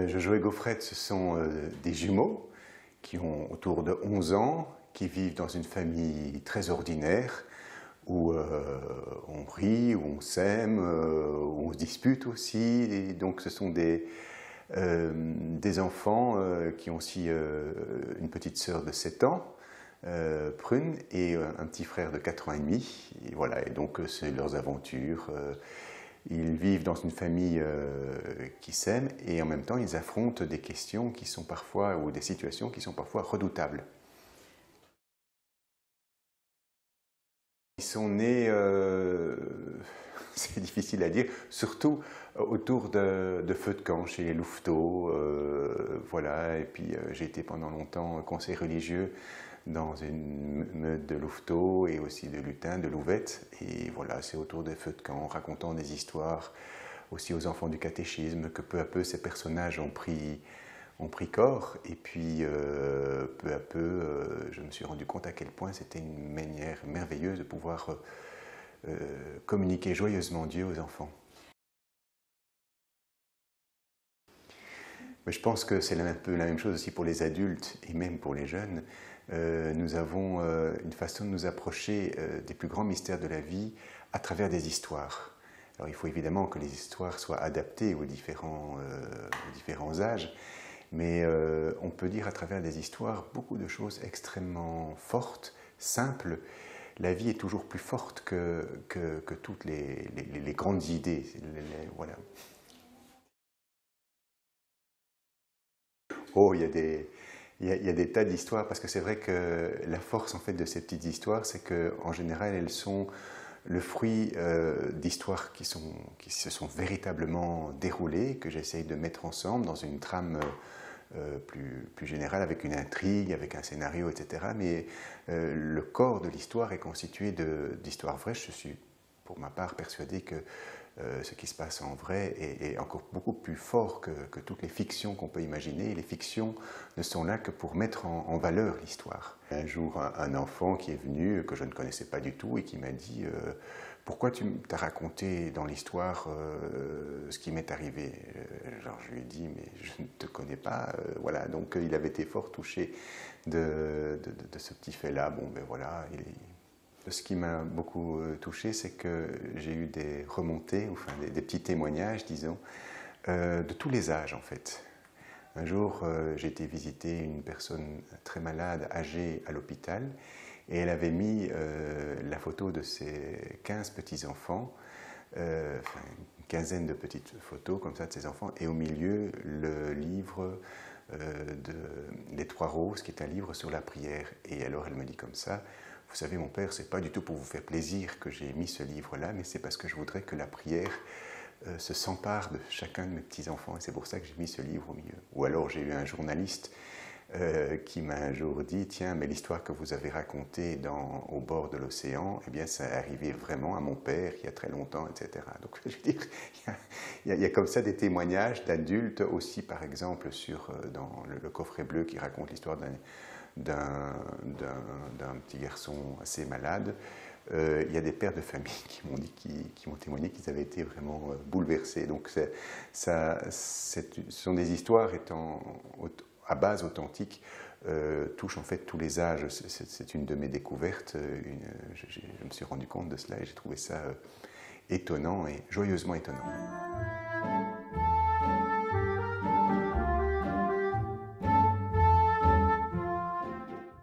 Jojo et Gaufrette, ce sont des jumeaux qui ont autour de 11 ans, qui vivent dans une famille très ordinaire, où on rit, où on s'aime, où on se dispute aussi. Et donc ce sont des enfants qui ont aussi une petite sœur de 7 ans, Prune, et un petit frère de 4 ans et demi. Et voilà, et donc c'est leurs aventures. Ils vivent dans une famille qui s'aime et en même temps ils affrontent des questions qui sont parfois, ou des situations qui sont parfois redoutables. Ils sont nés, c'est difficile à dire, surtout autour de feux de camp chez les louveteaux, voilà. Et puis j'ai été pendant longtemps conseiller religieux dans une meute de louveteaux et aussi de lutins, de louvettes. Et voilà, c'est autour des feux de camp, racontant des histoires aussi aux enfants du catéchisme, que peu à peu ces personnages ont pris corps. Et puis peu à peu, je me suis rendu compte à quel point c'était une manière merveilleuse de pouvoir communiquer joyeusement Dieu aux enfants. Mais je pense que c'est un peu la même chose aussi pour les adultes et même pour les jeunes. Nous avons une façon de nous approcher des plus grands mystères de la vie à travers des histoires. Alors il faut évidemment que les histoires soient adaptées aux différents âges, mais on peut dire à travers des histoires beaucoup de choses extrêmement fortes, simples. La vie est toujours plus forte que toutes les grandes idées. Voilà. Oh, il y a des tas d'histoires, parce que c'est vrai que la force en fait de ces petites histoires, c'est qu'en général, elles sont le fruit d'histoires qui se sont véritablement déroulées, que j'essaye de mettre ensemble dans une trame plus générale, avec une intrigue, avec un scénario, etc. Mais le corps de l'histoire est constitué d'histoires vraies. Je suis, pour ma part, persuadé que ce qui se passe en vrai est encore beaucoup plus fort que toutes les fictions qu'on peut imaginer. Et les fictions ne sont là que pour mettre en valeur l'histoire. Un jour, un enfant qui est venu, que je ne connaissais pas du tout, et qui m'a dit pourquoi tu t'as raconté dans l'histoire ce qui m'est arrivé. Genre, je lui ai dit, mais je ne te connais pas. Voilà. Donc il avait été fort touché de ce petit fait-là. Bon, ben voilà, ce qui m'a beaucoup touché, c'est que j'ai eu des remontées, enfin des petits témoignages, disons, de tous les âges en fait. Un jour, j'ai été visiter une personne très malade, âgée, à l'hôpital, et elle avait mis la photo de ses 15 petits-enfants, enfin, une quinzaine de petites photos comme ça de ses enfants, et au milieu, le livre Les Trois Roses, qui est un livre sur la prière. Et alors elle me dit comme ça: vous savez, mon père, c'est pas du tout pour vous faire plaisir que j'ai mis ce livre-là, mais c'est parce que je voudrais que la prière se s'empare de chacun de mes petits-enfants, et c'est pour ça que j'ai mis ce livre au milieu. Ou alors j'ai eu un journaliste qui m'a un jour dit: tiens, mais l'histoire que vous avez racontée au bord de l'océan, eh bien, ça est arrivé vraiment à mon père il y a très longtemps, etc. Donc, je veux dire, il y a comme ça des témoignages d'adultes aussi, par exemple, dans le coffret bleu qui raconte l'histoire d'un petit garçon assez malade. Il y a des pères de famille qui m'ont témoigné qu'ils avaient été vraiment bouleversés. Donc ce sont des histoires à base authentique, touchent en fait tous les âges. C'est une de mes découvertes. Je me suis rendu compte de cela et j'ai trouvé ça étonnant et joyeusement étonnant.